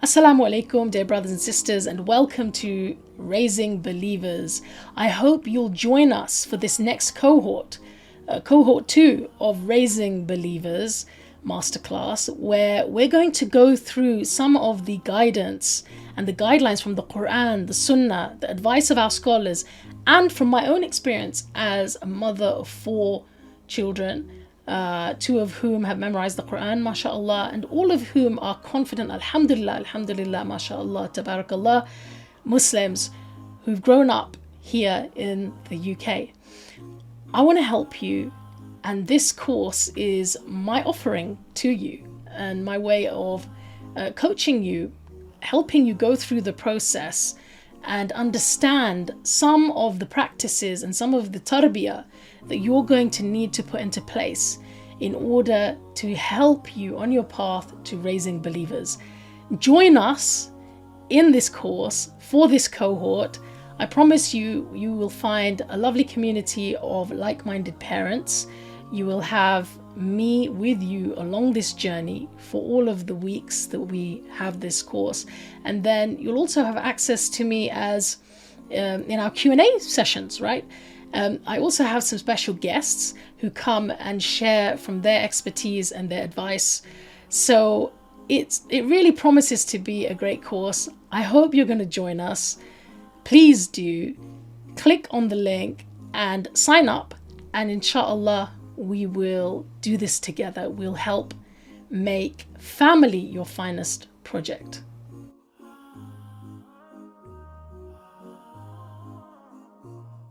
Assalamu alaikum, dear brothers and sisters, and welcome to Raising Believers. I hope you'll join us for this next cohort 2 of Raising Believers Masterclass, where we're going to go through some of the guidance and the guidelines from the Quran, the Sunnah, the advice of our scholars, and from my own experience as a mother of 4 children, 2 of whom have memorized the Quran, mashallah, and all of whom are confident, alhamdulillah, mashallah, tabarakallah, Muslims who've grown up here in the UK. I want to help you, and this course is my offering to you and my way of coaching you, helping you go through the process and understand some of the practices and some of the tarbiyah that you're going to need to put into place in order to help you on your path to raising believers. Join us in this course for this cohort. I promise you, you will find a lovely community of like-minded parents. You will have me with you along this journey for all of the weeks that we have this course. And then you'll also have access to me as in our Q&A sessions, right? I also have some special guests who come and share from their expertise and their advice. So it really promises to be a great course. I hope you're going to join us. Please do click on the link and sign up, and inshallah we will do this together. We'll help make family your finest project.